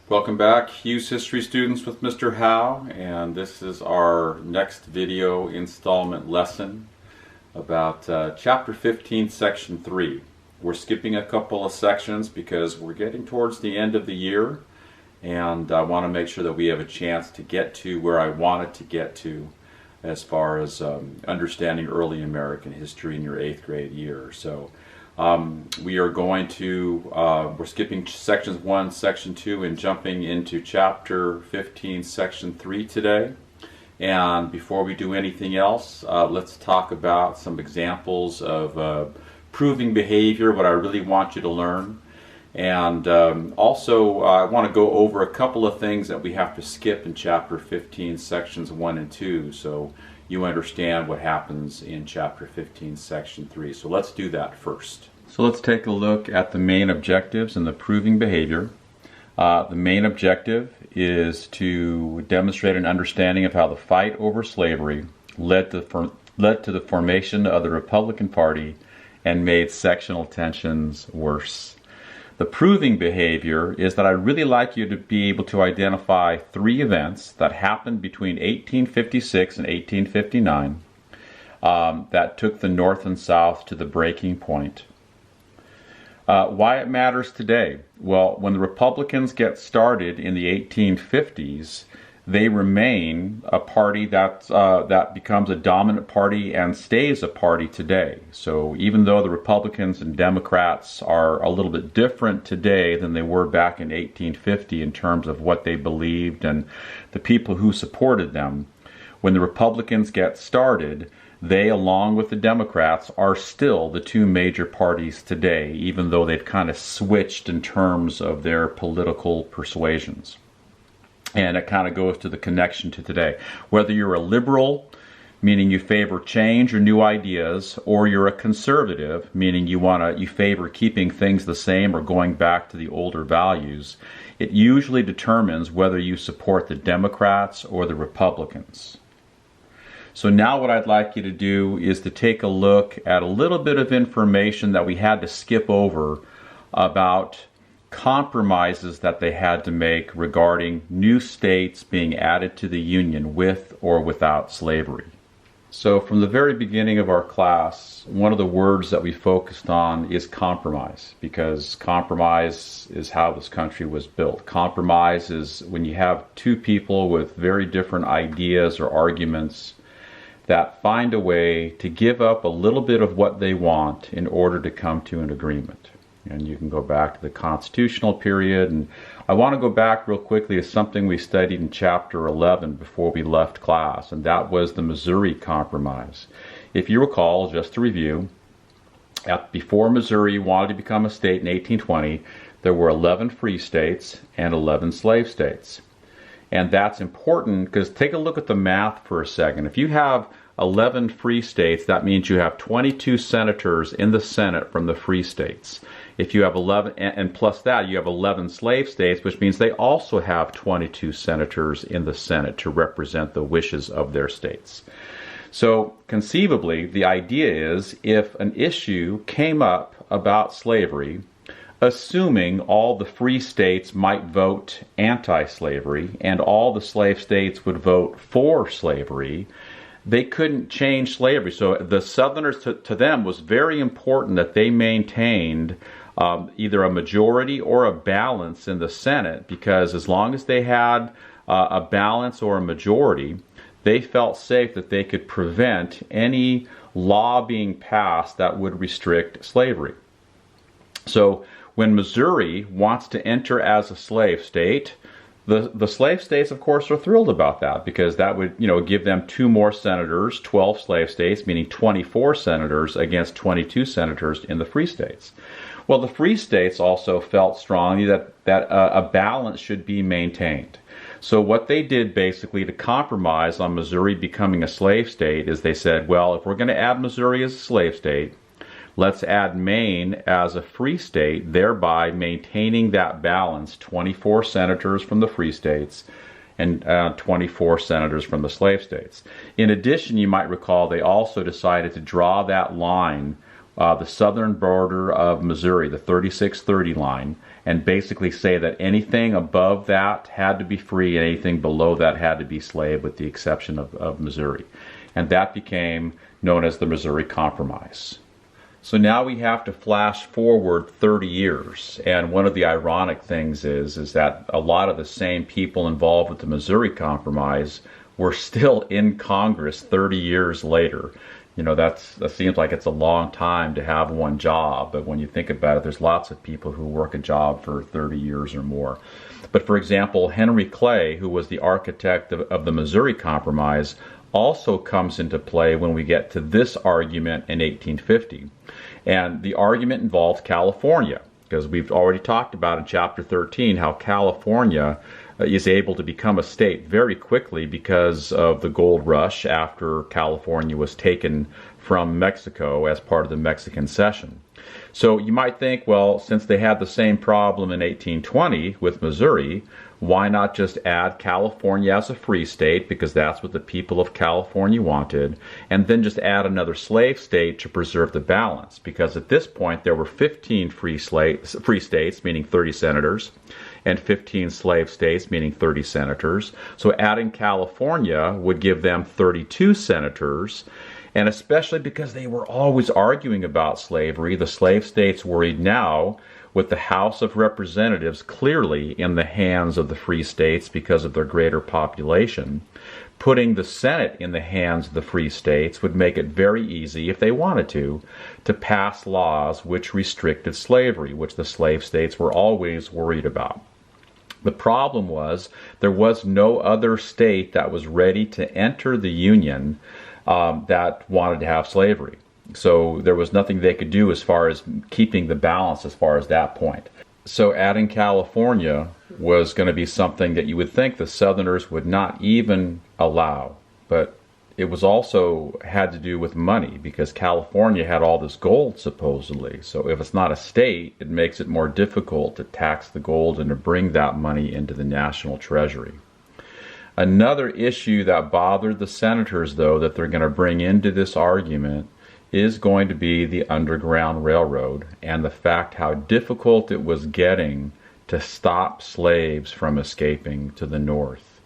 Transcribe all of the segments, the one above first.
Welcome back, Hughes History students, with Mr. Howe, and this is our next video installment lesson about Chapter 15, Section 3. We're skipping a couple of sections because we're getting towards the end of the year, and I want to make sure that we have a chance to get to where I wanted to get to as far as understanding early American history in your 8th grade year. So we are going to, we're skipping sections 1, section 2, and jumping into chapter 15, section 3 today. And before we do anything else, let's talk about some examples of proving behavior, what I really want you to learn. And also I want to go over a couple of things that we have to skip in chapter 15, sections 1 and 2, so you understand what happens in chapter 15, section 3. So let's do that first. So let's take a look at the main objectives and the proving behavior. The main objective is to demonstrate an understanding of how the fight over slavery led to the formation of the Republican Party and made sectional tensions worse. The proving behavior is that I'd really like you to be able to identify 3 events that happened between 1856 and 1859 that took the North and South to the breaking point. Why it matters today? Well, when the Republicans get started in the 1850s, they remain a party that becomes a dominant party and stays a party today. So even though the Republicans and Democrats are a little bit different today than they were back in 1850 in terms of what they believed and the people who supported them, when the Republicans get started, they, along with the Democrats, are still the 2 major parties today, even though they've kind of switched in terms of their political persuasions. And it kind of goes to the connection to today. Whether you're a liberal, meaning you favor change or new ideas, or you're a conservative, meaning you favor keeping things the same or going back to the older values, it usually determines whether you support the Democrats or the Republicans. So now what I'd like you to do is to take a look at a little bit of information that we had to skip over about compromises that they had to make regarding new states being added to the Union with or without slavery. So from the very beginning of our class, one of the words that we focused on is compromise, because compromise is how this country was built. Compromise is when you have 2 people with very different ideas or arguments that find a way to give up a little bit of what they want in order to come to an agreement. And you can go back to the constitutional period, and I want to go back real quickly to something we studied in chapter 11 before we left class, and that was the Missouri Compromise. If you recall, just to review, before Missouri wanted to become a state in 1820, there were 11 free states and 11 slave states. And that's important because take a look at the math for a second. If you have 11 free states, that means you have 22 senators in the Senate from the free states. If you have 11, and plus that, you have 11 slave states, which means they also have 22 senators in the Senate to represent the wishes of their states. So conceivably, the idea is if an issue came up about slavery, assuming all the free states might vote anti-slavery and all the slave states would vote for slavery, they couldn't change slavery. So the Southerners, to them, was very important that they maintained either a majority or a balance in the Senate, because as long as they had a balance or a majority, they felt safe that they could prevent any law being passed that would restrict slavery. So when Missouri wants to enter as a slave state, the slave states, of course, are thrilled about that, because that would, give them 2 more senators, 12 slave states, meaning 24 senators against 22 senators in the free states. Well, the free states also felt strongly that a balance should be maintained. So what they did basically to compromise on Missouri becoming a slave state is they said, well, if we're going to add Missouri as a slave state, let's add Maine as a free state, thereby maintaining that balance, 24 senators from the free states and 24 senators from the slave states. In addition, you might recall they also decided to draw that line, the southern border of Missouri, the 3630 line, and basically say that anything above that had to be free and anything below that had to be slave, with the exception of Missouri. And that became known as the Missouri Compromise. So now we have to flash forward 30 years, and one of the ironic things is that a lot of the same people involved with the Missouri Compromise were still in Congress 30 years later. You know, that seems like it's a long time to have one job, but when you think about it, there's lots of people who work a job for 30 years or more. But for example, Henry Clay, who was the architect of the Missouri Compromise, also comes into play when we get to this argument in 1850. And the argument involves California, because we've already talked about in chapter 13 how California is able to become a state very quickly because of the gold rush after California was taken from Mexico as part of the Mexican Cession. So you might think, well, since they had the same problem in 1820 with Missouri, why not just add California as a free state, because that's what the people of California wanted, and then just add another slave state to preserve the balance, because at this point there were 15 free states, meaning 30 senators, and 15 slave states, meaning 30 senators. So adding California would give them 32 senators, and especially because they were always arguing about slavery, the slave states worried now with the House of Representatives clearly in the hands of the free states because of their greater population. Putting the Senate in the hands of the free states would make it very easy, if they wanted to pass laws which restricted slavery, which the slave states were always worried about. The problem was there was no other state that was ready to enter the Union that wanted to have slavery. So there was nothing they could do as far as keeping the balance as far as that point. So adding California was going to be something that you would think the Southerners would not even allow. But it was also had to do with money, because California had all this gold supposedly. So if it's not a state, it makes it more difficult to tax the gold and to bring that money into the national treasury. Another issue that bothered the senators, though, that they're going to bring into this argument is going to be the Underground Railroad and the fact how difficult it was getting to stop slaves from escaping to the north.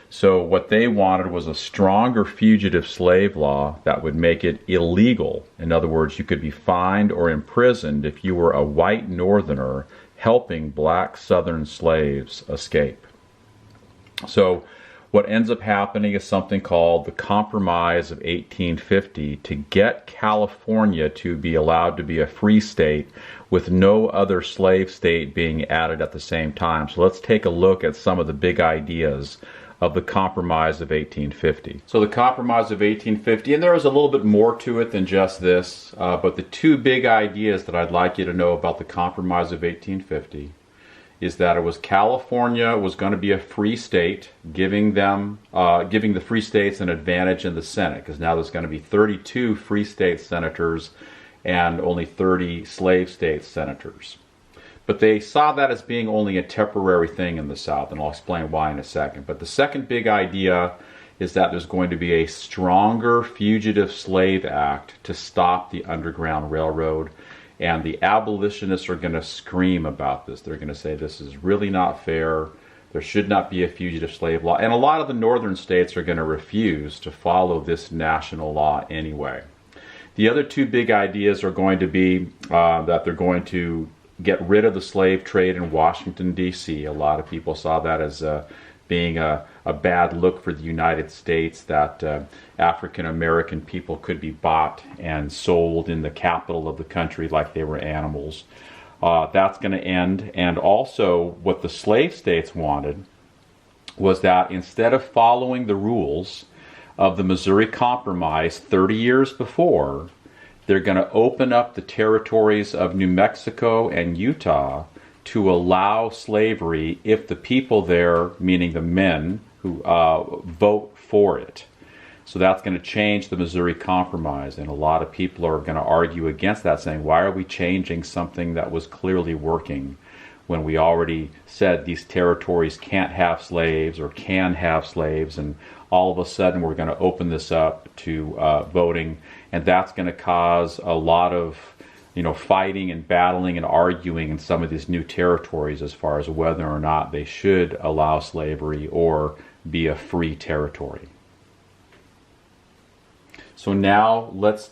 So what they wanted was a stronger fugitive slave law that would make it illegal. In other words, you could be fined or imprisoned if you were a white northerner helping black southern slaves escape. So what ends up happening is something called the Compromise of 1850 to get California to be allowed to be a free state with no other slave state being added at the same time. So let's take a look at some of the big ideas of the Compromise of 1850. So the Compromise of 1850, and there was a little bit more to it than just this, but the two big ideas that I'd like you to know about the Compromise of 1850 is that it was California was going to be a free state, giving the free states an advantage in the Senate, because now there's going to be 32 free state senators and only 30 slave state senators. But they saw that as being only a temporary thing in the South, and I'll explain why in a second. But the second big idea is that there's going to be a stronger Fugitive Slave Act to stop the Underground Railroad. And the abolitionists are going to scream about this. They're going to say this is really not fair. There should not be a fugitive slave law. And a lot of the northern states are going to refuse to follow this national law anyway. The other two big ideas are going to be that they're going to get rid of the slave trade in Washington, D.C. A lot of people saw that as being a bad look for the United States, that African American people could be bought and sold in the capital of the country like they were animals. That's going to end. And also what the slave states wanted was that instead of following the rules of the Missouri Compromise 30 years before, they're going to open up the territories of New Mexico and Utah to allow slavery if the people there, meaning the men, who vote for it. So that's going to change the Missouri Compromise, and a lot of people are going to argue against that, saying, why are we changing something that was clearly working when we already said these territories can't have slaves or can have slaves, and all of a sudden we're going to open this up to voting, and that's going to cause a lot of fighting and battling and arguing in some of these new territories as far as whether or not they should allow slavery or be a free territory. So now let's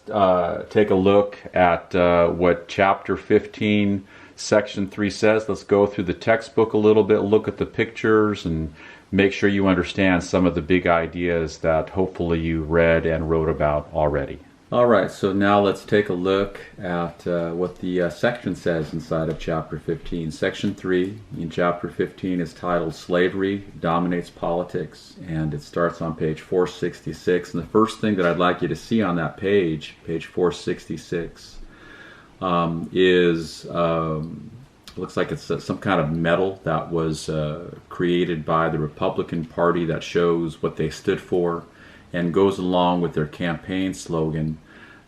take a look at what chapter 15, section 3 says. Let's go through the textbook a little bit, look at the pictures, and make sure you understand some of the big ideas that hopefully you read and wrote about already. All right, so now let's take a look at what the section says inside of chapter 15. Section 3 in chapter 15 is titled Slavery Dominates Politics, and it starts on page 466. And the first thing that I'd like you to see on that page 466, looks like it's some kind of medal that was created by the Republican Party that shows what they stood for and goes along with their campaign slogan.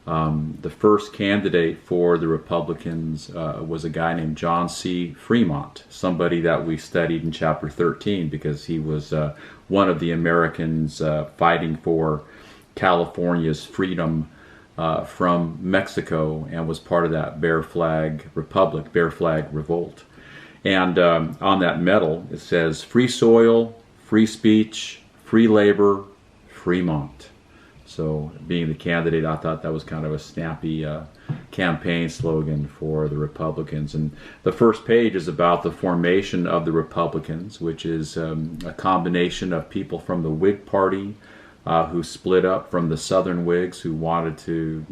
The first candidate for the Republicans was a guy named John C. Fremont, somebody that we studied in chapter 13 because he was one of the Americans fighting for California's freedom from Mexico and was part of that Bear Flag Republic, Bear Flag Revolt. And on that medal it says, "Free soil, free speech, free labor, Fremont." So being the candidate, I thought that was kind of a snappy campaign slogan for the Republicans. And the first page is about the formation of the Republicans, which is a combination of people from the Whig Party who split up from the Southern Whigs who wanted to,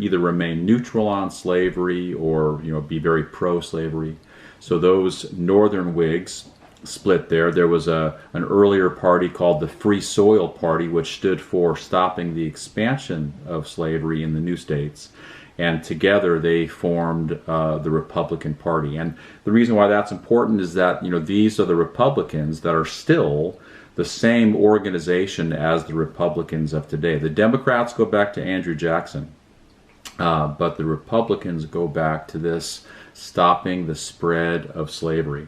either remain neutral on slavery or, be very pro-slavery. So those Northern Whigs split there. There was an earlier party called the Free Soil Party, which stood for stopping the expansion of slavery in the new states. And together they formed the Republican Party. And the reason why that's important is that, these are the Republicans that are still the same organization as the Republicans of today. The Democrats go back to Andrew Jackson, but the Republicans go back to this stopping the spread of slavery.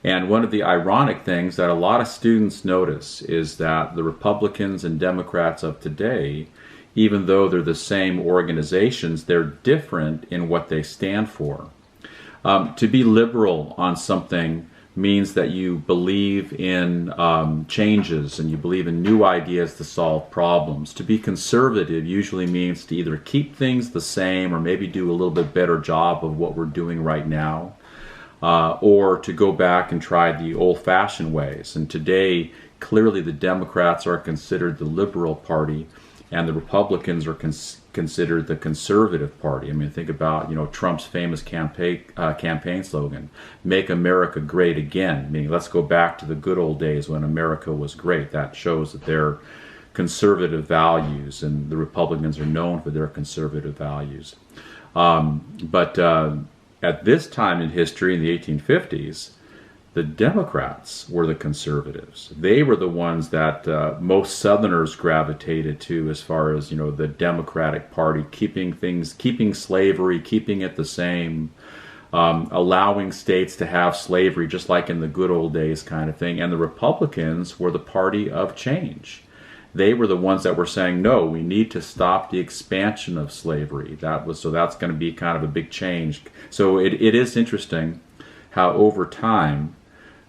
And one of the ironic things that a lot of students notice is that the Republicans and Democrats of today, even though they're the same organizations, they're different in what they stand for. To be liberal on something means that you believe in changes and you believe in new ideas to solve problems. To be conservative usually means to either keep things the same or maybe do a little bit better job of what we're doing right now. Or to go back and try the old-fashioned ways. And today, clearly the Democrats are considered the liberal party, and the Republicans are considered the conservative party. I mean, think about Trump's famous campaign slogan, "Make America Great Again," meaning let's go back to the good old days when America was great. That shows that they're conservative values, and the Republicans are known for their conservative values. At this time in history, in the 1850s, the Democrats were the conservatives. They were the ones that most Southerners gravitated to as far as, the Democratic Party, keeping slavery, keeping it the same, allowing states to have slavery just like in the good old days kind of thing. And the Republicans were the party of change. They were the ones that were saying, no, we need to stop the expansion of slavery. So that's going to be kind of a big change. So it is interesting how over time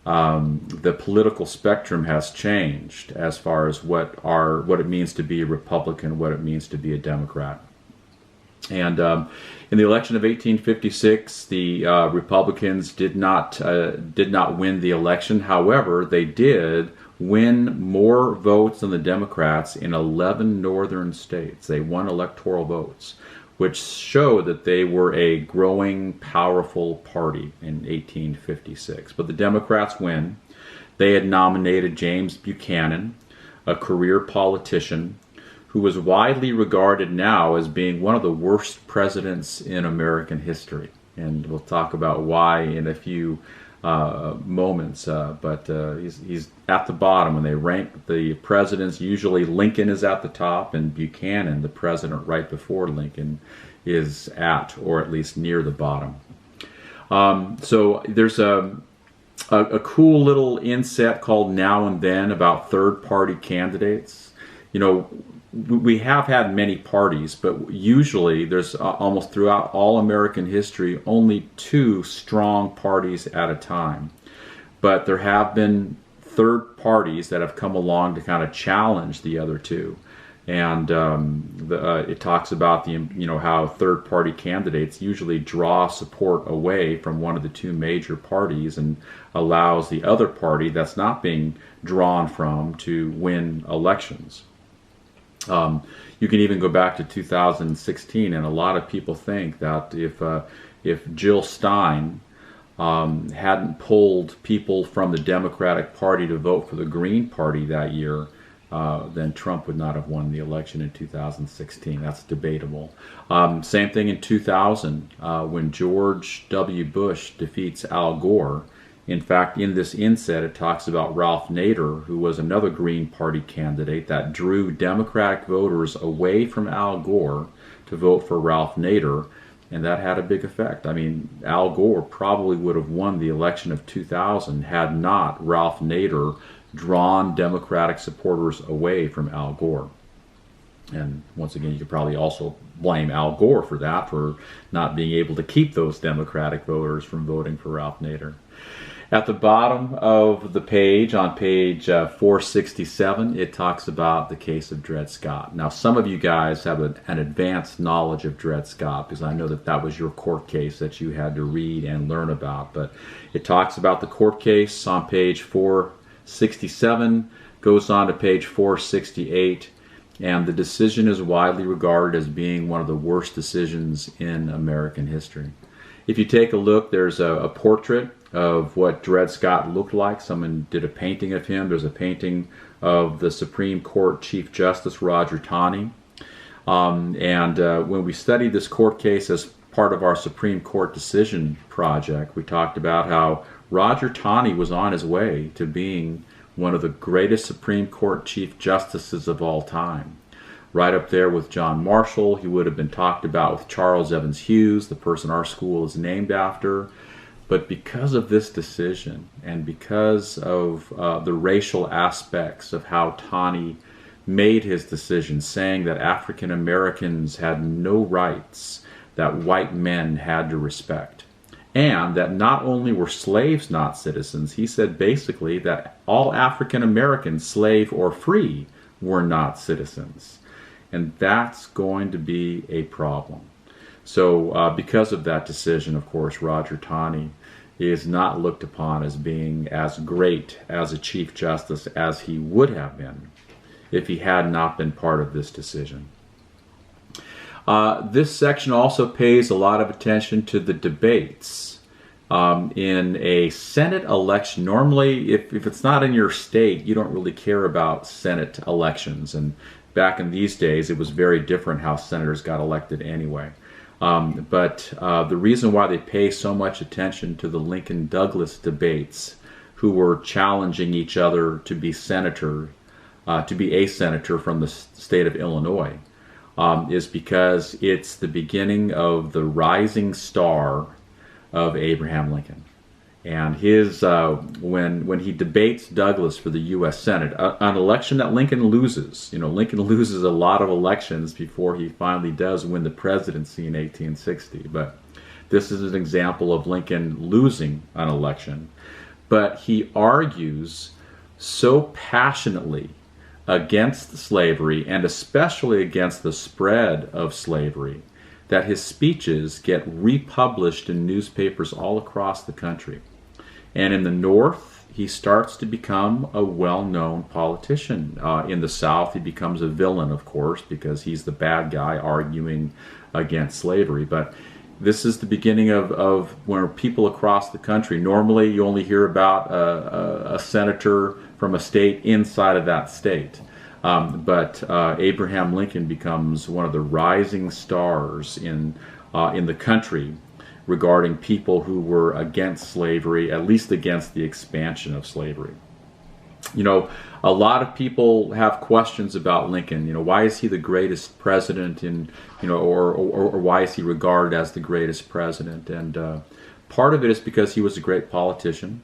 the political spectrum has changed as far as what it means to be a Republican, what it means to be a Democrat. And in the election of 1856, the Republicans did not win the election. However, they did win more votes than the Democrats in 11 northern states. They won electoral votes, which showed that they were a growing, powerful party in 1856. But the Democrats win. They had nominated James Buchanan, a career politician, who was widely regarded now as being one of the worst presidents in American history. And we'll talk about why in a few moments, but he's at the bottom when they rank the presidents. Usually Lincoln is at the top, and Buchanan, the president right before Lincoln, is at or at least near the bottom. So there's a cool little inset called Now and Then about third-party candidates. we have had many parties, but usually there's almost throughout all American history only two strong parties at a time. But there have been third parties that have come along to kind of challenge the other two. And it talks about how third party candidates usually draw support away from one of the two major parties and allows the other party that's not being drawn from to win elections. You can even go back to 2016, and a lot of people think that if Jill Stein hadn't pulled people from the Democratic Party to vote for the Green Party that year, then Trump would not have won the election in 2016. That's debatable. Same thing in 2000 when George W. Bush defeats Al Gore. In fact, in this inset, it talks about Ralph Nader, who was another Green Party candidate that drew Democratic voters away from Al Gore to vote for Ralph Nader, and that had a big effect. I mean, Al Gore probably would have won the election of 2000 had not Ralph Nader drawn Democratic supporters away from Al Gore. And once again, you could probably also blame Al Gore for that, for not being able to keep those Democratic voters from voting for Ralph Nader. At the bottom of the page, on page 467, it talks about the case of Dred Scott. Now, some of you guys have an advanced knowledge of Dred Scott, because I know that was your court case that you had to read and learn about. But it talks about the court case on page 467, goes on to page 468, and the decision is widely regarded as being one of the worst decisions in American history. If you take a look, there's a portrait of what Dred Scott looked like. Someone did a painting of him. There's a painting of the Supreme Court Chief Justice Roger Taney. When we studied this court case as part of our Supreme Court decision project, we talked about how Roger Taney was on his way to being one of the greatest Supreme Court Chief Justices of all time. Right up there with John Marshall. He would have been talked about with Charles Evans Hughes, the person our school is named after. But because of this decision, and because of the racial aspects of how Taney made his decision, saying that African Americans had no rights that white men had to respect, and that not only were slaves not citizens, he said basically that all African Americans, slave or free, were not citizens. And that's going to be a problem. So because of that decision, of course, Roger Taney is not looked upon as being as great as a Chief Justice as he would have been if he had not been part of this decision. This section also pays a lot of attention to the debates. In a Senate election, normally if it's not in your state, you don't really care about Senate elections. And back in these days, it was very different how senators got elected anyway. But the reason why they pay so much attention to the Lincoln-Douglas debates, who were challenging each other to be a senator from the state of Illinois, is because it's the beginning of the rising star of Abraham Lincoln. And his when he debates Douglas for the U.S. Senate, an election that Lincoln loses. You know, Lincoln loses a lot of elections before he finally does win the presidency in 1860. But this is an example of Lincoln losing an election. But he argues so passionately against slavery, and especially against the spread of slavery, that his speeches get republished in newspapers all across the country. And in the North, he starts to become a well-known politician. In the South, he becomes a villain, of course, because he's the bad guy arguing against slavery. But this is the beginning of where people across the country, normally you only hear about a senator from a state inside of that state. But Abraham Lincoln becomes one of the rising stars in the country regarding people who were against slavery, at least against the expansion of slavery. You know, a lot of people have questions about Lincoln. You know, why is he the greatest president or why is he regarded as the greatest president? And part of it is because he was a great politician,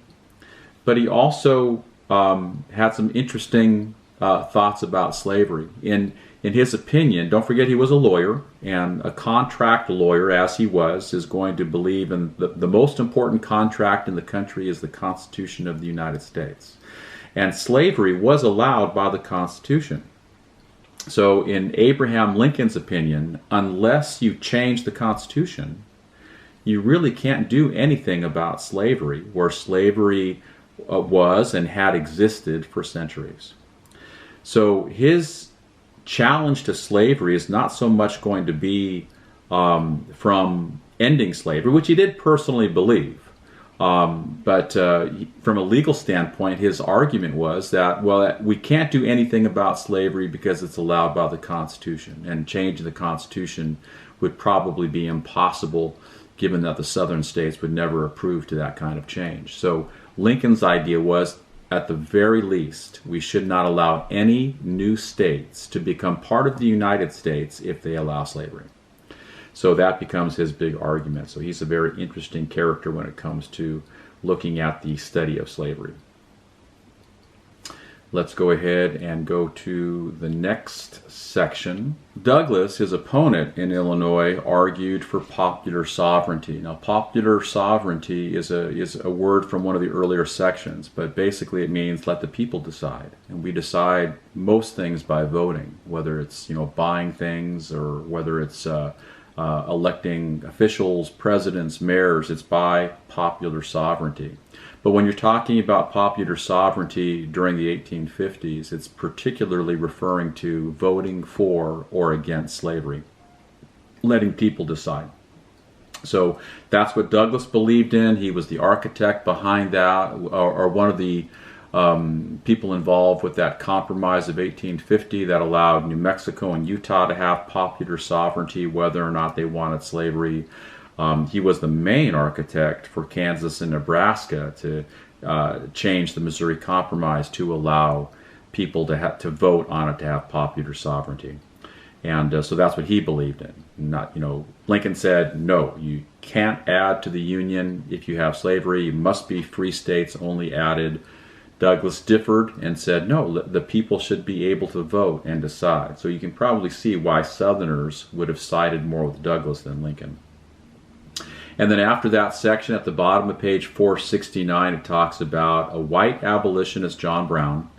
but he also had some interesting thoughts about slavery. In his opinion, don't forget he was a lawyer, and a contract lawyer, as he was, is going to believe in the most important contract in the country is the Constitution of the United States. And slavery was allowed by the Constitution. So in Abraham Lincoln's opinion, unless you change the Constitution, you really can't do anything about slavery, where slavery was and had existed for centuries. So his challenge to slavery is not so much going to be from ending slavery, which he did personally believe. But from a legal standpoint, his argument was that, well, we can't do anything about slavery because it's allowed by the Constitution, and changing the Constitution would probably be impossible, given that the southern states would never approve to that kind of change. So Lincoln's idea was, at the very least, we should not allow any new states to become part of the United States if they allow slavery. So that becomes his big argument. So he's a very interesting character when it comes to looking at the study of slavery. Let's go ahead and go to the next section. Douglas, his opponent in Illinois, argued for popular sovereignty. Now, popular sovereignty is a word from one of the earlier sections, but basically it means let the people decide. And we decide most things by voting, whether it's buying things or whether it's electing officials, presidents, mayors. It's by popular sovereignty. But when you're talking about popular sovereignty during the 1850s, it's particularly referring to voting for or against slavery, letting people decide. So that's what Douglas believed in. He was the architect behind that, or one of the people involved with that compromise of 1850 that allowed New Mexico and Utah to have popular sovereignty, whether or not they wanted slavery. He was the main architect for Kansas and Nebraska to change the Missouri Compromise to allow people to vote on it, to have popular sovereignty. And so that's what he believed in. Not, Lincoln said, no, you can't add to the Union if you have slavery. You must be free states only added. Douglas differed and said, no, the people should be able to vote and decide. So you can probably see why Southerners would have sided more with Douglas than Lincoln. And then after that section, at the bottom of page 469, it talks about a white abolitionist, John Brown,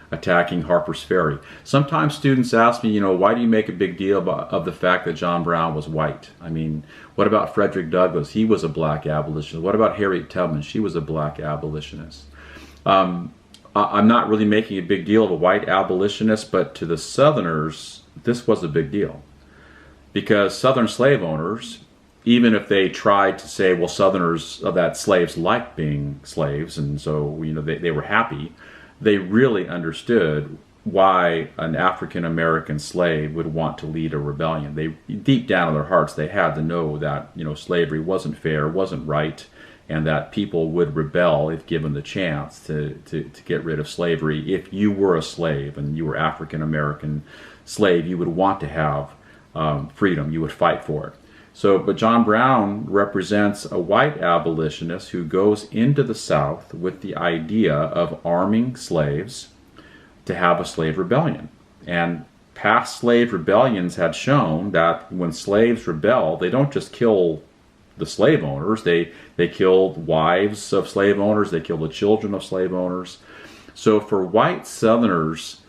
attacking Harper's Ferry. Sometimes students ask me, why do you make a big deal of the fact that John Brown was white? I mean, what about Frederick Douglass? He was a black abolitionist. What about Harriet Tubman? She was a black abolitionist. I'm not really making a big deal of a white abolitionist, but to the Southerners, this was a big deal. Because Southern slave owners, even if they tried to say, well, Southerners, that slaves liked being slaves, and so they were happy, they really understood why an African American slave would want to lead a rebellion. They, deep down in their hearts, they had to know that slavery wasn't fair, wasn't right, and that people would rebel if given the chance to get rid of slavery. If you were a slave and you were African American slave, you would want to have freedom. You would fight for it. So, but John Brown represents a white abolitionist who goes into the South with the idea of arming slaves to have a slave rebellion. And past slave rebellions had shown that when slaves rebel, they don't just kill the slave owners, they killed wives of slave owners, they killed the children of slave owners. So for white Southerners,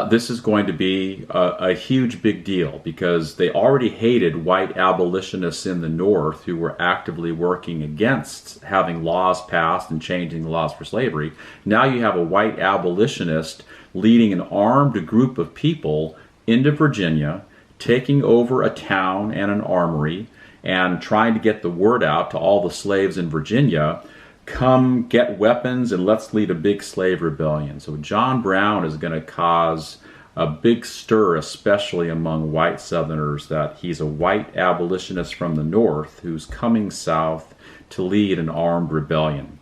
this is going to be a huge big deal, because they already hated white abolitionists in the North who were actively working against having laws passed and changing the laws for slavery. Now you have a white abolitionist leading an armed group of people into Virginia, taking over a town and an armory, and trying to get the word out to all the slaves in Virginia, come get weapons and let's lead a big slave rebellion. So John Brown is going to cause a big stir, especially among white Southerners, that he's a white abolitionist from the North who's coming south to lead an armed rebellion.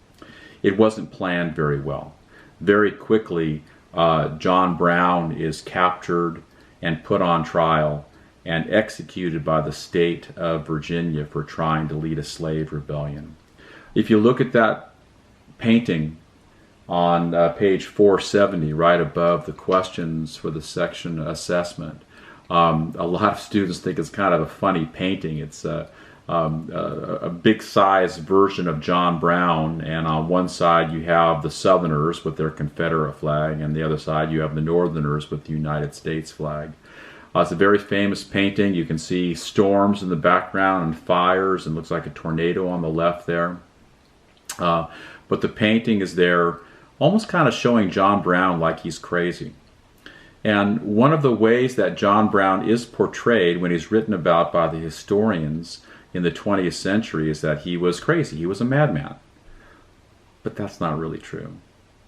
It wasn't planned very well. Very quickly, John Brown is captured and put on trial and executed by the state of Virginia for trying to lead a slave rebellion. If you look at that painting on page 470, right above the questions for the section assessment. A lot of students think it's kind of a funny painting. It's a big size version of John Brown, and on one side you have the Southerners with their Confederate flag, and the other side you have the Northerners with the United States flag. It's a very famous painting. You can see storms in the background and fires, and looks like a tornado on the left there. But the painting is there almost kind of showing John Brown like he's crazy. And one of the ways that John Brown is portrayed when he's written about by the historians in the 20th century is that he was crazy. He was a madman. But that's not really true.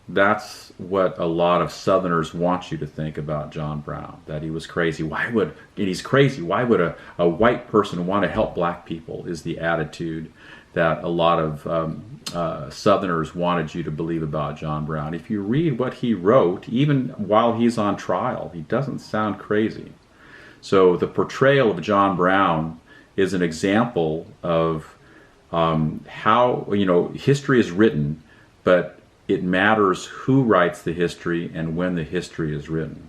That's what a lot of Southerners want you to think about John Brown, that he was crazy. And he's crazy. Why would a white person want to help black people, is the attitude that a lot of Southerners wanted you to believe about John Brown. If you read what he wrote, even while he's on trial, he doesn't sound crazy. So the portrayal of John Brown is an example of how, history is written, but it matters who writes the history and when the history is written.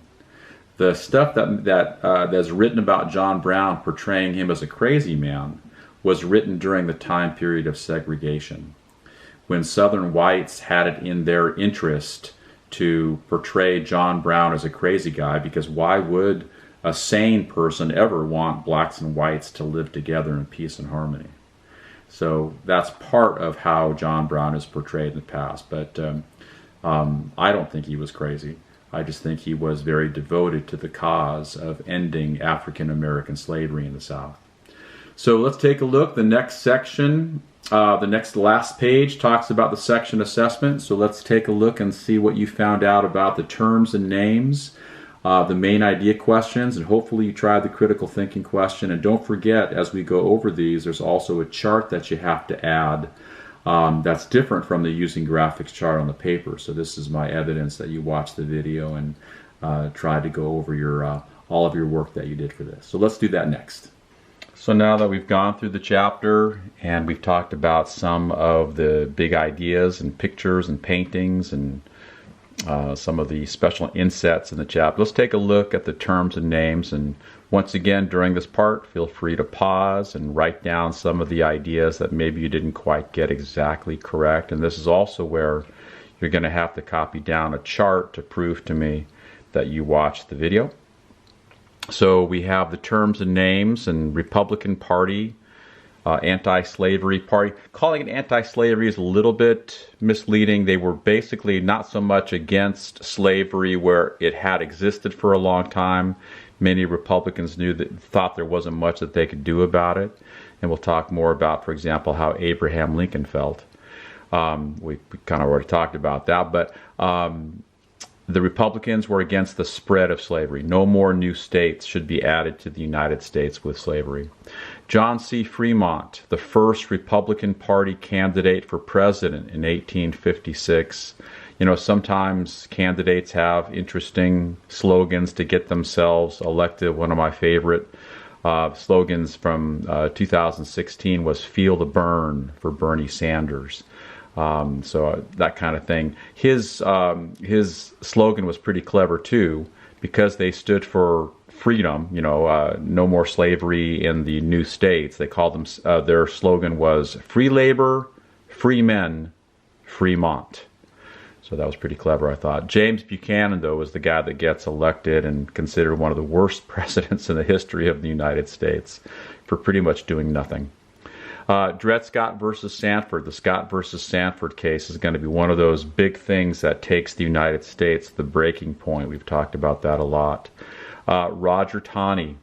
The stuff that's written about John Brown portraying him as a crazy man was written during the time period of segregation, when Southern whites had it in their interest to portray John Brown as a crazy guy, because why would a sane person ever want blacks and whites to live together in peace and harmony? So that's part of how John Brown is portrayed in the past. But I don't think he was crazy. I just think he was very devoted to the cause of ending African American slavery in the South. So let's take a look. The next section, the last page, talks about the section assessment. So let's take a look and see what you found out about the terms and names, the main idea questions, and hopefully you tried the critical thinking question. And don't forget, as we go over these, there's also a chart that you have to add that's different from the using graphics chart on the paper. So this is my evidence that you watched the video and tried to go over your all of your work that you did for this. So let's do that next. So now that we've gone through the chapter and we've talked about some of the big ideas and pictures and paintings and some of the special insets in the chapter, let's take a look at the terms and names. And once again, during this part, feel free to pause and write down some of the ideas that maybe you didn't quite get exactly correct. And this is also where you're going to have to copy down a chart to prove to me that you watched the video. So we have the terms and names, and Republican Party, anti-slavery party. Calling it anti-slavery is a little bit misleading. They were basically not so much against slavery where it had existed for a long time. Many Republicans thought there wasn't much that they could do about it. And we'll talk more about, for example, how Abraham Lincoln felt. We kind of already talked about that, but the Republicans were against the spread of slavery. No more new states should be added to the United States with slavery. John C. Fremont, the first Republican Party candidate for president in 1856. Sometimes candidates have interesting slogans to get themselves elected. One of my favorite slogans from 2016 was "Feel the Burn" for Bernie Sanders. So that kind of thing. His slogan was pretty clever too, because they stood for freedom. No more slavery in the new states. They called them. Their slogan was "Free labor, free men, Fremont." So that was pretty clever, I thought. James Buchanan, though, was the guy that gets elected and considered one of the worst presidents in the history of the United States for pretty much doing nothing. Dred Scott versus Sanford. The Scott versus Sanford case is going to be one of those big things that takes the United States to the breaking point. We've talked about that a lot. Roger Taney,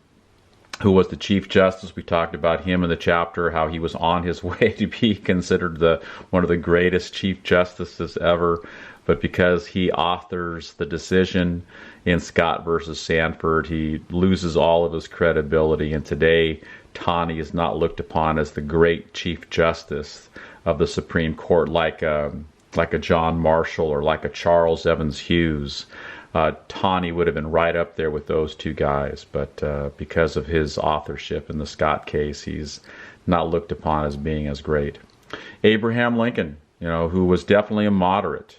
who was the Chief Justice. We talked about him in the chapter, how he was on his way to be considered one of the greatest Chief Justices ever. But because he authors the decision in Scott versus Sanford, he loses all of his credibility. And today, Taney is not looked upon as the great Chief Justice of the Supreme Court like a John Marshall or like a Charles Evans Hughes. Taney would have been right up there with those two guys, but because of his authorship in the Scott case, he's not looked upon as being as great. Abraham Lincoln. who was definitely a moderate.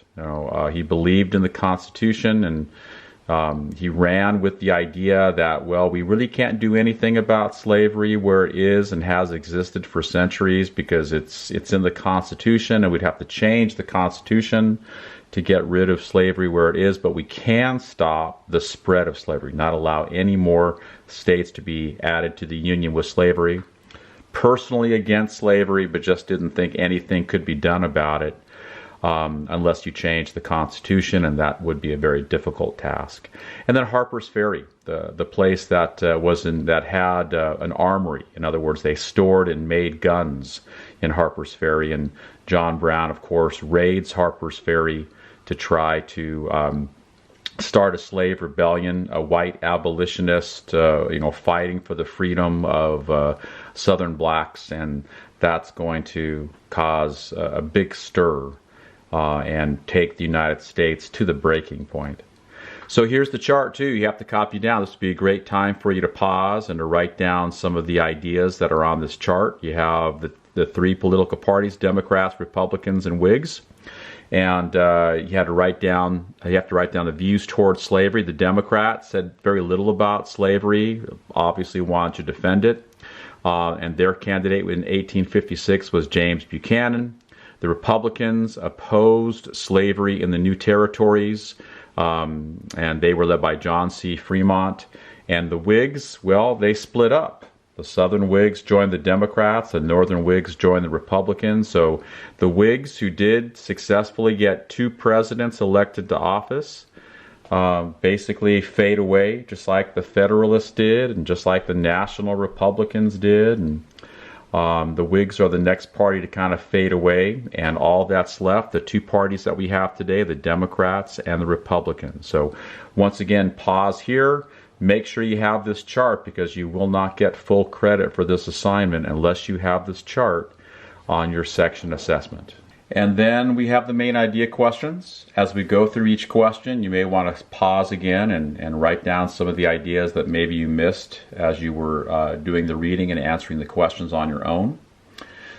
He believed in the Constitution, and he ran with the idea that, well, we really can't do anything about slavery where it is and has existed for centuries because it's in the Constitution, and we'd have to change the Constitution to get rid of slavery where it is, but we can stop the spread of slavery, not allow any more states to be added to the Union with slavery. Personally against slavery, but just didn't think anything could be done about it unless you change the Constitution, and that would be a very difficult task. And then Harper's Ferry, the place that had an armory. In other words, they stored and made guns in Harper's Ferry, and John Brown, of course, raids Harper's Ferry to try to start a slave rebellion, a white abolitionist, fighting for the freedom of Southern blacks, and that's going to cause a big stir and take the United States to the breaking point. So here's the chart too. You have to copy down. This would be a great time for you to pause and to write down some of the ideas that are on this chart. You have the three political parties: Democrats, Republicans, and Whigs. And you have to write down the views towards slavery. The Democrats said very little about slavery, obviously wanted to defend it. And their candidate in 1856 was James Buchanan. The Republicans opposed slavery in the new territories, and they were led by John C. Fremont. And the Whigs, well, they split up. The Southern Whigs joined the Democrats, the Northern Whigs joined the Republicans. So the Whigs, who did successfully get 2 presidents elected to office, basically fade away, just like the Federalists did, and just like the National Republicans did. And the Whigs are the next party to kind of fade away, and all that's left, the 2 parties that we have today, the Democrats and the Republicans. So once again, pause here. Make sure you have this chart, because you will not get full credit for this assignment unless you have this chart on your section assessment. And then we have the main idea questions. As we go through each question, you may want to pause again and write down some of the ideas that maybe you missed as you were doing the reading and answering the questions on your own.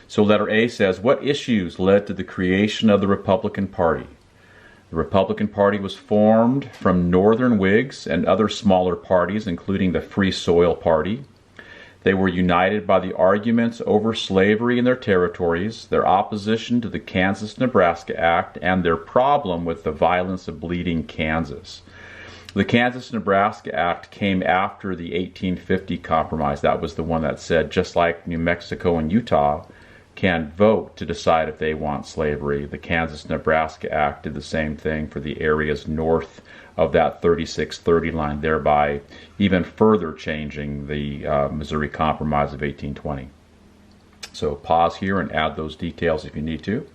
So letter A says, what issues led to the creation of the Republican Party? The Republican Party was formed from Northern Whigs and other smaller parties, including the Free Soil Party. They were united by the arguments over slavery in their territories, their opposition to the Kansas-Nebraska Act, and their problem with the violence of bleeding Kansas. The Kansas-Nebraska Act came after the 1850 Compromise. That was the one that said, just like New Mexico and Utah can vote to decide if they want slavery, the Kansas-Nebraska Act did the same thing for the areas north of that 3630 line, thereby even further changing the Missouri Compromise of 1820. So pause here and add those details if you need to.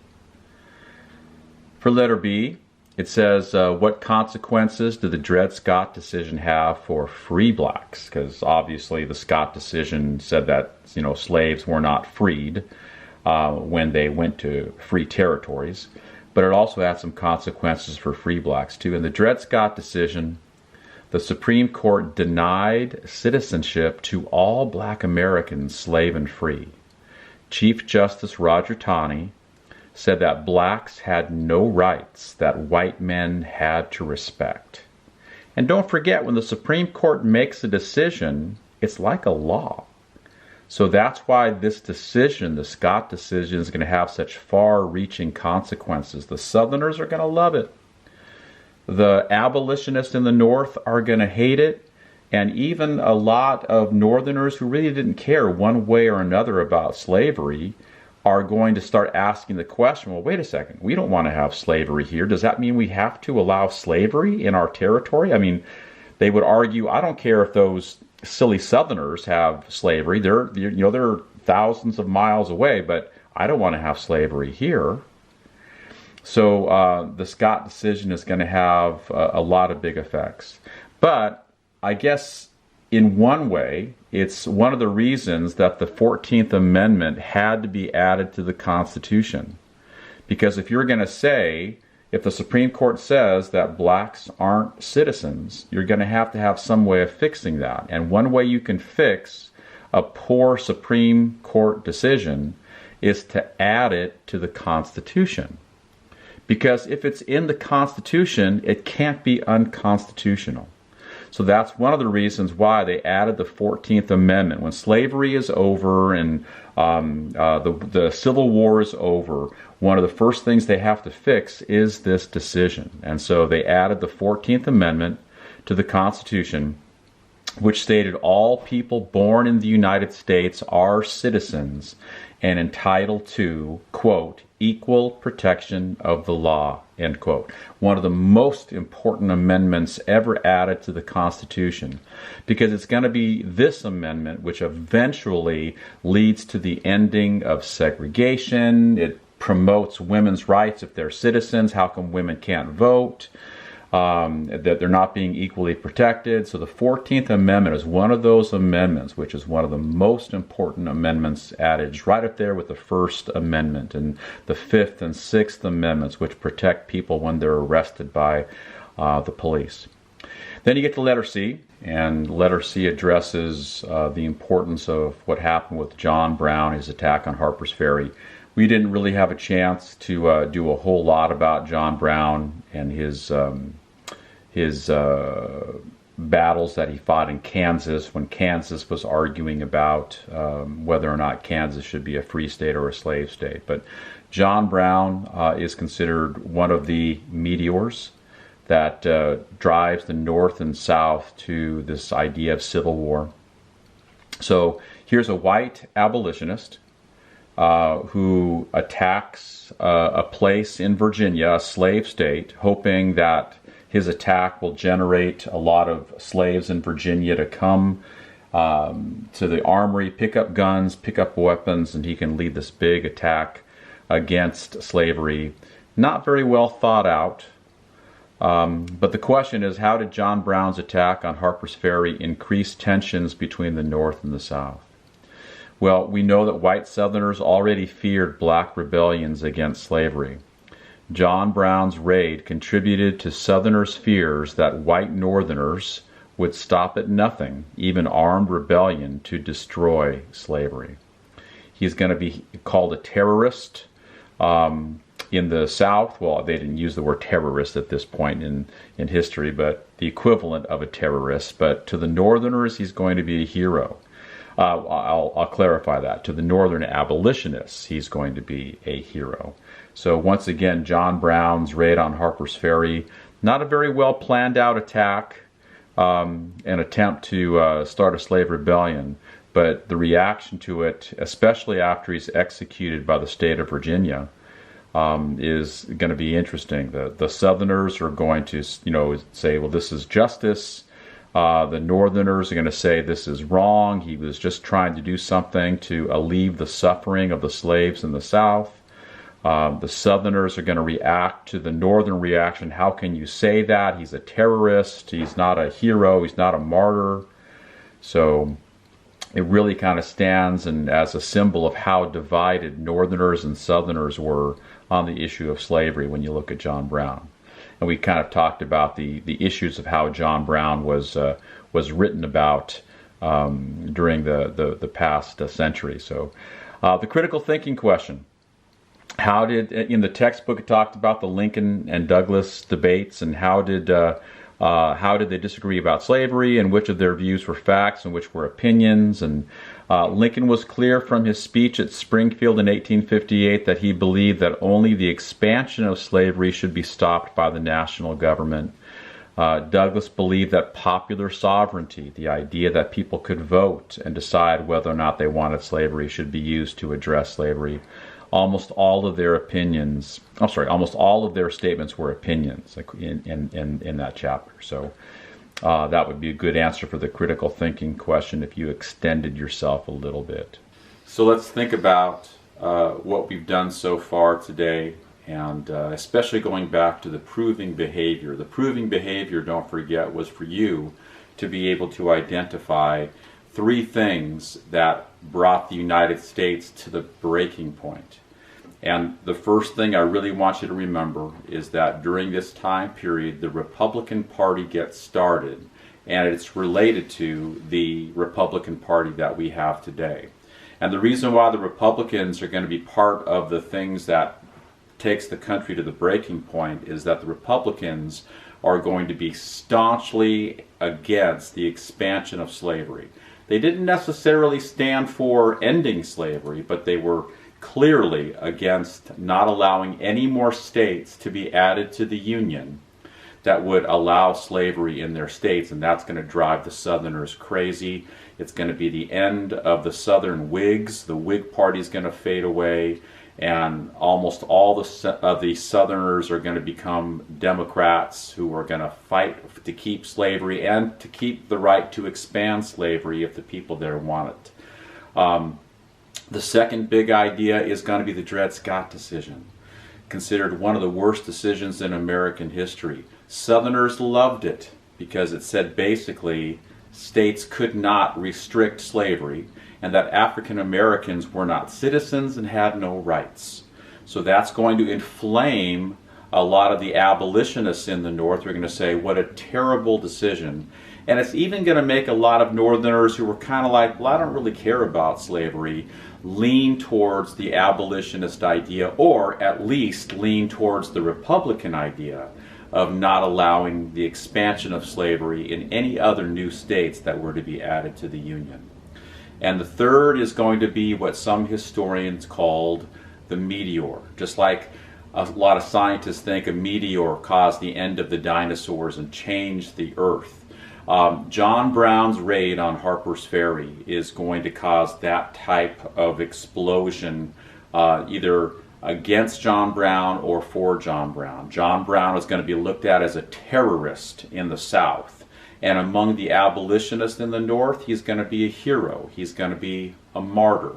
For letter B, it says, what consequences did the Dred Scott decision have for free blacks? Because obviously the Scott decision said that slaves were not freed when they went to free territories, but it also had some consequences for free blacks too. In the Dred Scott decision, the Supreme Court denied citizenship to all black Americans, slave and free. Chief Justice Roger Taney said that blacks had no rights that white men had to respect. And don't forget, when the Supreme Court makes a decision, it's like a law. So that's why this decision, the Scott decision, is going to have such far-reaching consequences. The Southerners are going to love it. The abolitionists in the North are going to hate it. And even a lot of Northerners who really didn't care one way or another about slavery are going to start asking the question, well, wait a second, we don't want to have slavery here. Does that mean we have to allow slavery in our territory? I mean, they would argue, I don't care if those silly Southerners have slavery. They're thousands of miles away, but I don't want to have slavery here. So the Scott decision is going to have a lot of big effects. But I guess in one way, it's one of the reasons that the 14th Amendment had to be added to the Constitution. Because if you're going to say, if the Supreme Court says that blacks aren't citizens, you're going to have some way of fixing that. And one way you can fix a poor Supreme Court decision is to add it to the Constitution. Because if it's in the Constitution, it can't be unconstitutional. So that's one of the reasons why they added the 14th Amendment. When slavery is over and the Civil War is over, one of the first things they have to fix is this decision. And so they added the 14th Amendment to the Constitution, which stated all people born in the United States are citizens and entitled to, quote, equal protection of the law, end quote. One of the most important amendments ever added to the Constitution, because it's going to be this amendment which eventually leads to the ending of segregation. It promotes women's rights if they're citizens. How come women can't vote? That they're not being equally protected. So the 14th Amendment is one of those amendments, which is one of the most important amendments added, right up there with the First Amendment and the Fifth and Sixth Amendments, which protect people when they're arrested by the police. Then you get to letter C, and letter C addresses the importance of what happened with John Brown, his attack on Harper's Ferry. We didn't really have a chance to do a whole lot about John Brown and his battles that he fought in Kansas when Kansas was arguing about whether or not Kansas should be a free state or a slave state. But John Brown is considered one of the meteors that drives the North and South to this idea of civil war. So here's a white abolitionist who attacks a place in Virginia, a slave state, hoping that his attack will generate a lot of slaves in Virginia to come to the armory, pick up guns, pick up weapons, and he can lead this big attack against slavery. Not very well thought out. But the question is, how did John Brown's attack on Harper's Ferry increase tensions between the North and the South? Well, we know that white Southerners already feared black rebellions against slavery. John Brown's raid contributed to Southerners' fears that white Northerners would stop at nothing, even armed rebellion, to destroy slavery. He's going to be called a terrorist in the South. Well, they didn't use the word terrorist at this point in history, but the equivalent of a terrorist. But to the Northerners, he's going to be a hero. I'll clarify that. To the Northern abolitionists, he's going to be a hero. So once again, John Brown's raid on Harper's Ferry, not a very well planned out attack, an attempt to start a slave rebellion, but the reaction to it, especially after he's executed by the state of Virginia, is going to be interesting. The Southerners are going to, say, well, this is justice. The Northerners are going to say this is wrong. He was just trying to do something to alleviate the suffering of the slaves in the South. The Southerners are going to react to the Northern reaction. How can you say that? He's a terrorist. He's not a hero. He's not a martyr. So it really kind of stands as a symbol of how divided Northerners and Southerners were on the issue of slavery when you look at John Brown. And we kind of talked about the issues of how John Brown was written about during the past century. So the critical thinking question. How did, in the textbook, it talked about the Lincoln and Douglas debates, and how did they disagree about slavery, and which of their views were facts and which were opinions. And Lincoln was clear from his speech at Springfield in 1858 that he believed that only the expansion of slavery should be stopped by the national government. Douglas believed that popular sovereignty, the idea that people could vote and decide whether or not they wanted slavery, should be used to address slavery. Almost all of their statements were opinions in that chapter. So that would be a good answer for the critical thinking question if you extended yourself a little bit. So let's think about what we've done so far today, and especially going back to the proving behavior. The proving behavior, don't forget, was for you to be able to identify 3 things that brought the United States to the breaking point. And the first thing I really want you to remember is that during this time period, the Republican Party gets started, and it's related to the Republican Party that we have today. And the reason why the Republicans are going to be part of the things that takes the country to the breaking point is that the Republicans are going to be staunchly against the expansion of slavery. They didn't necessarily stand for ending slavery, but they were clearly against not allowing any more states to be added to the Union that would allow slavery in their states, and that's going to drive the Southerners crazy. It's going to be the end of the Southern Whigs. The Whig Party is going to fade away, and almost all of the Southerners are going to become Democrats who are going to fight to keep slavery and to keep the right to expand slavery if the people there want it. The second big idea is going to be the Dred Scott decision, considered one of the worst decisions in American history. Southerners loved it because it said basically states could not restrict slavery and that African Americans were not citizens and had no rights. So that's going to inflame a lot of the abolitionists in the North. We're going to say, what a terrible decision. And it's even going to make a lot of Northerners who were kind of like, well, I don't really care about slavery, lean towards the abolitionist idea, or at least lean towards the Republican idea of not allowing the expansion of slavery in any other new states that were to be added to the Union. And the third is going to be what some historians called the meteor. Just like a lot of scientists think a meteor caused the end of the dinosaurs and changed the Earth. John Brown's raid on Harper's Ferry is going to cause that type of explosion, either against John Brown or for John Brown. John Brown is going to be looked at as a terrorist in the South. And among the abolitionists in the North, he's going to be a hero. He's going to be a martyr,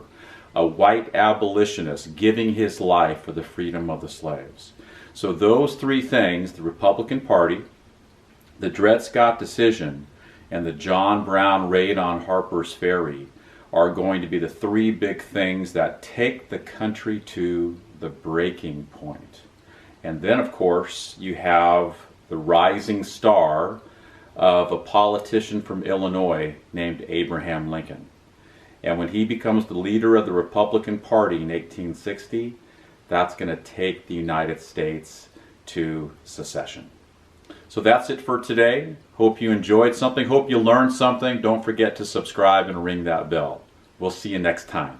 a white abolitionist giving his life for the freedom of the slaves. So those three things, the Republican Party, the Dred Scott decision, and the John Brown raid on Harper's Ferry, are going to be the three big things that take the country to the breaking point. And then, of course, you have the rising star of a politician from Illinois named Abraham Lincoln. And when he becomes the leader of the Republican Party in 1860, that's going to take the United States to secession. So that's it for today. Hope you enjoyed something. Hope you learned something. Don't forget to subscribe and ring that bell. We'll see you next time.